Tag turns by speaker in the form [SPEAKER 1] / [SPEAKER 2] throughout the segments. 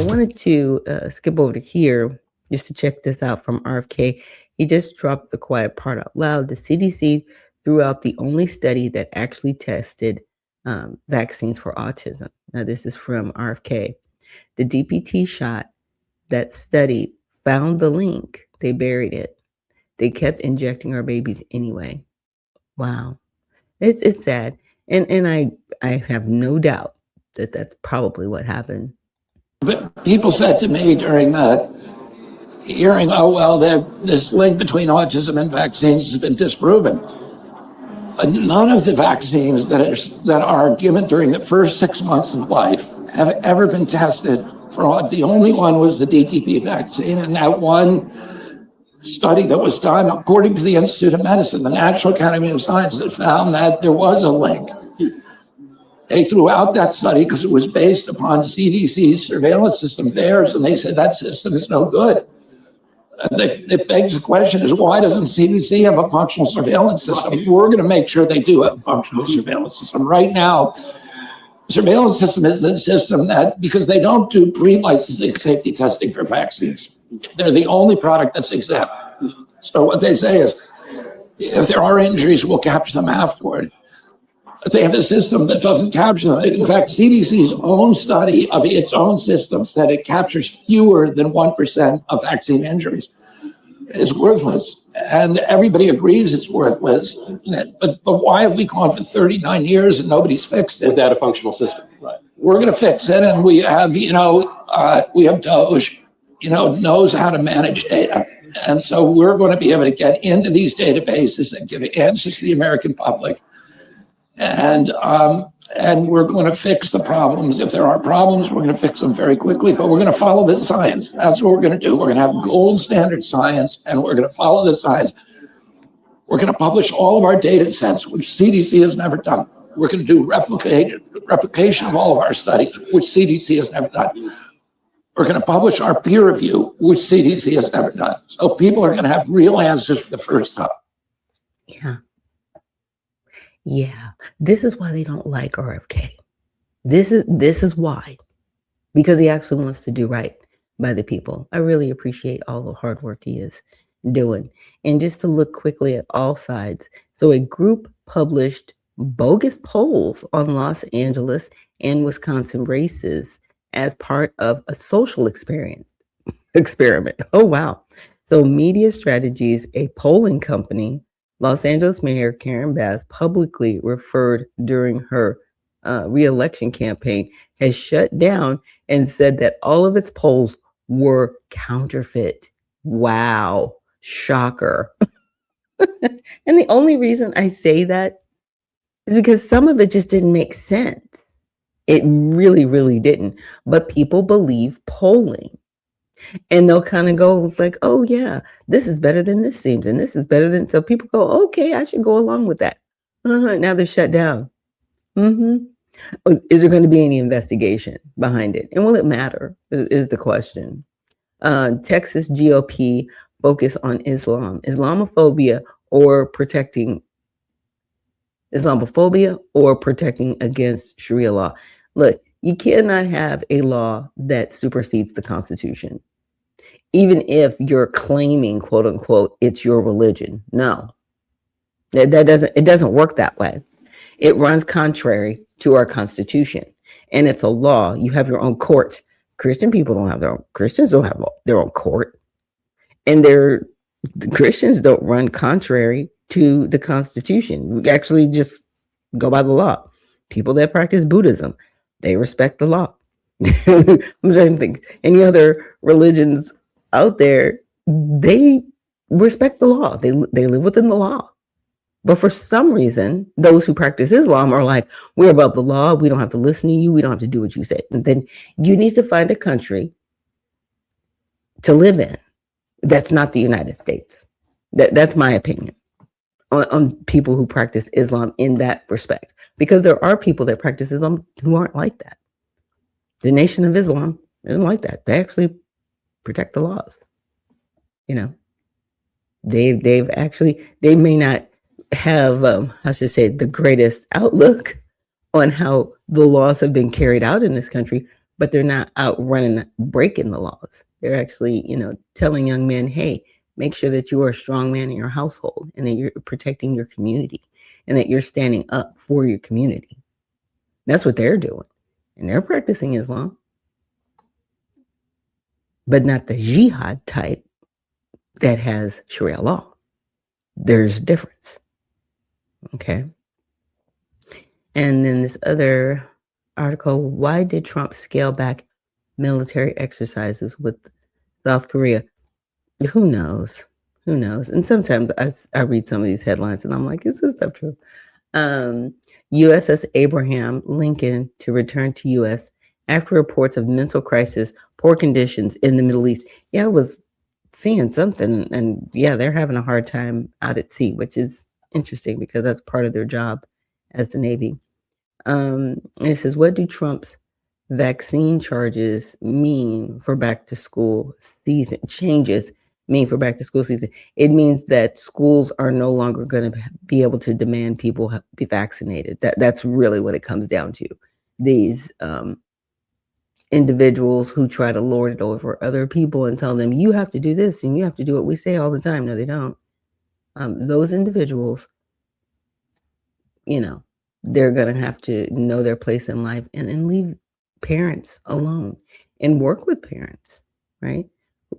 [SPEAKER 1] wanted to skip over to here just to check this out from RFK. He just dropped the quiet part out loud. The CDC threw out the only study that actually tested vaccines for autism. Now, this is from RFK. The DPT shot that study found the link. They buried it. They kept injecting our babies anyway. Wow. It's sad. And I have no doubt that that's probably what happened.
[SPEAKER 2] But people said to me during the hearing, oh, well, this link between autism and vaccines has been disproven. None of the vaccines that are given during the first 6 months of life have ever been tested for. The only one was the DTP vaccine, and that one study that was done, according to the Institute of Medicine, the National Academy of Sciences, found that there was a link. They threw out that study because it was based upon CDC's surveillance system, theirs, and they said that system is no good. It begs the question is, why doesn't CDC have a functional surveillance system? We're going to make sure they do have a functional surveillance system. Right now, surveillance system is the system that, because they don't do pre-licensing safety testing for vaccines. They're the only product that's exempt. So what they say is, if there are injuries, we'll capture them afterward. But they have a system that doesn't capture them. In fact, CDC's own study of its own system said it captures fewer than 1% of vaccine injuries. It's worthless. And everybody agrees it's worthless. But why have we gone for 39 years and nobody's fixed it?
[SPEAKER 3] Without a functional system. Right.
[SPEAKER 2] We're going to fix it. And we have, we have 𝗏𝗏, knows how to manage data. And so we're going to be able to get into these databases and give answers to the American public. And we're going to fix the problems. If there are problems, we're going to fix them very quickly, but we're going to follow the science. That's what we're going to do. We're going to have gold standard science, and we're going to follow the science. We're going to publish all of our data sets, which CDC has never done. We're going to do replication of all of our studies, which CDC has never done. We're going to publish our peer review, which CDC has never done. So people are going to have real answers for the first time.
[SPEAKER 1] Yeah. Yeah, this is why they don't like RFK. This is why, because he actually wants to do right by the people. I really appreciate all the hard work he is doing. And just to look quickly at AllSides. So a group published bogus polls on Los Angeles and Wisconsin races as part of a social experiment. Oh, wow. So Media Strategies, a polling company, Los Angeles Mayor Karen Bass publicly referred during her re-election campaign, has shut down and said that all of its polls were counterfeit. Wow. Shocker. And the only reason I say that is because some of it just didn't make sense. It really, really didn't. But people believe polling. And they'll kind of go like, oh, yeah, this is better than this seems. And this is better than. So people go, okay, I should go along with that. Now they're shut down. Is there going to be any investigation behind it? And will it matter is the question. Texas GOP focus on Islamophobia or protecting against Sharia law. Look, you cannot have a law that supersedes the Constitution, even if you're claiming, quote unquote, it's your religion. No, it doesn't work that way. It runs contrary to our Constitution, and it's a law. You have your own courts. Christians don't have their own court, and Christians don't run contrary to the Constitution. We actually just go by the law. People that practice Buddhism, they respect the law. I'm trying to think. Any other religions out there, they respect the law. They live within the law. But for some reason, those who practice Islam are like, we're above the law. We don't have to listen to you. We don't have to do what you say. And then you need to find a country to live in that's not the United States. That's my opinion on people who practice Islam in that respect. Because there are people that practice Islam who aren't like that. The Nation of Islam isn't like that. They actually protect the laws. They may not have, the greatest outlook on how the laws have been carried out in this country, but they're not out running, breaking the laws. They're actually, telling young men, hey, make sure that you are a strong man in your household and that you're protecting your community and that you're standing up for your community. That's what they're doing. And they're practicing Islam, but not the jihad type that has Sharia law. There's a difference. Okay. And then this other article, why did Trump scale back military exercises with South Korea? Who knows? Who knows? And sometimes I read some of these headlines and I'm like, is this stuff true? USS Abraham Lincoln to return to U.S. after reports of mental crisis, poor conditions in the Middle East. Yeah, I was seeing something, and yeah, they're having a hard time out at sea, which is interesting because that's part of their job as the Navy. And it says, what do Trump's vaccine charges mean for back to school season? Changes mean for back to school season? It means that schools are no longer going to be able to demand people be vaccinated. That's really what it comes down to. These individuals who try to lord it over other people and tell them, you have to do this and you have to do what we say all the time. No, they don't. Those individuals, they're going to have to know their place in life and leave parents alone and work with parents, right?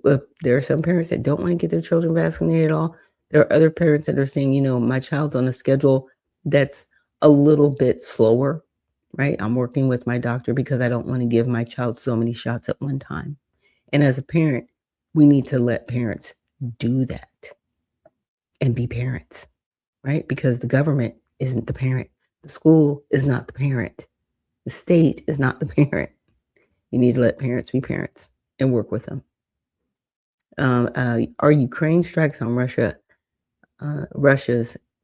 [SPEAKER 1] There are some parents that don't want to get their children vaccinated at all. There are other parents that are saying, my child's on a schedule that's a little bit slower, right? I'm working with my doctor because I don't want to give my child so many shots at one time. And as a parent, we need to let parents do that and be parents, right? Because the government isn't the parent. The school is not the parent. The state is not the parent. You need to let parents be parents and work with them. Are Ukraine strikes on Russia's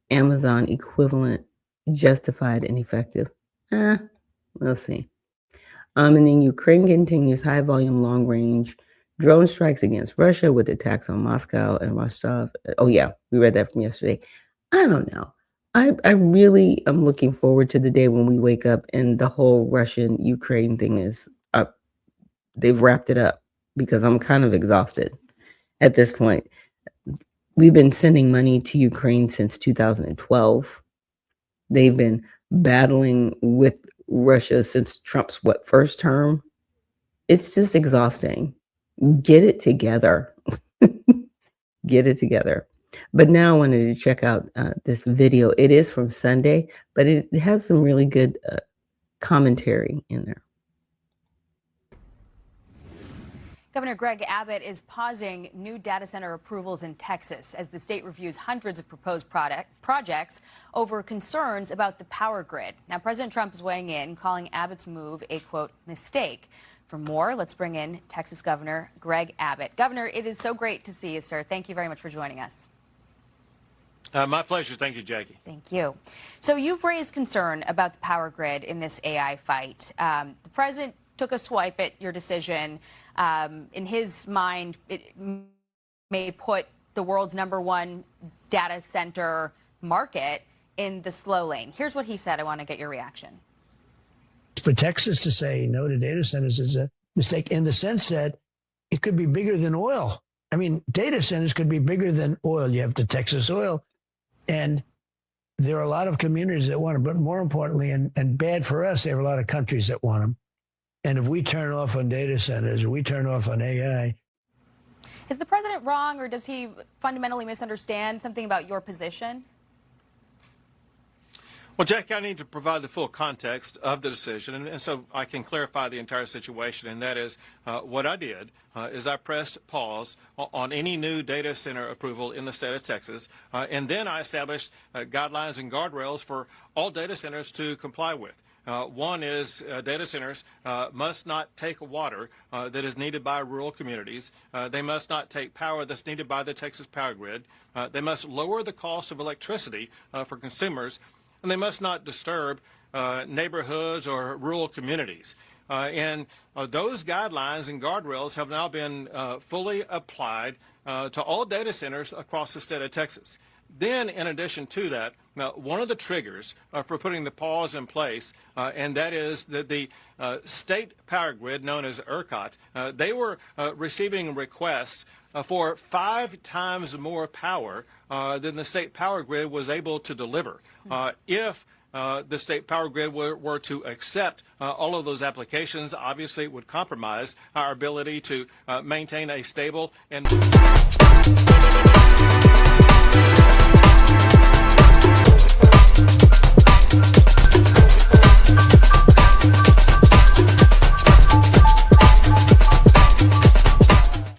[SPEAKER 1] Amazon equivalent justified and effective? We'll see. And then Ukraine continues high volume, long range drone strikes against Russia with attacks on Moscow and Rostov. Oh yeah, we read that from yesterday. I don't know. I really am looking forward to the day when we wake up and the whole Russian-Ukraine thing is up. They've wrapped it up because I'm kind of exhausted at this point. We've been sending money to Ukraine since 2012. They've been battling with Russia since Trump's first term. It's just exhausting. Get it together. Get it together. But now I wanted to check out this video. It is from Sunday, but it has some really good commentary in there.
[SPEAKER 3] Governor Greg Abbott is pausing new data center approvals in Texas as the state reviews hundreds of proposed projects over concerns about the power grid. Now, President Trump is weighing in, calling Abbott's move a, quote, mistake. For more, let's bring in Texas Governor Greg Abbott. Governor, it is so great to see you, sir. Thank you very much for joining us.
[SPEAKER 4] My pleasure. Thank you, Jackie.
[SPEAKER 3] Thank you. So you've raised concern about the power grid in this AI fight. The president took a swipe at your decision. In his mind, it may put the world's #1 data center market in the slow lane. Here's what he said. I want to get your reaction.
[SPEAKER 5] For Texas to say no to data centers is a mistake in the sense that it could be bigger than oil. I mean, data centers could be bigger than oil. You have the Texas oil, and there are a lot of communities that want them, but more importantly, and bad for us, there are a lot of countries that want them. And if we turn off on data centers, or we turn off on AI.
[SPEAKER 3] Is the president wrong, or does he fundamentally misunderstand something about your position?
[SPEAKER 4] Well, Jackie, I need to provide the full context of the decision, and so I can clarify the entire situation, and that is what I did is I pressed pause on any new data center approval in the state of Texas, and then I established guidelines and guardrails for all data centers to comply with. One is data centers must not take water that is needed by rural communities. They must not take power that's needed by the Texas power grid. They must lower the cost of electricity for consumers, and they must not disturb neighborhoods or rural communities. And those guidelines and guardrails have now been fully applied to all data centers across the state of Texas. Then, in addition to that, one of the triggers for putting the pause in place, and that is that the state power grid, known as ERCOT, they were receiving requests for 5 times more power than the state power grid was able to deliver. If the state power grid were to accept all of those applications, obviously it would compromise our ability to maintain a stable and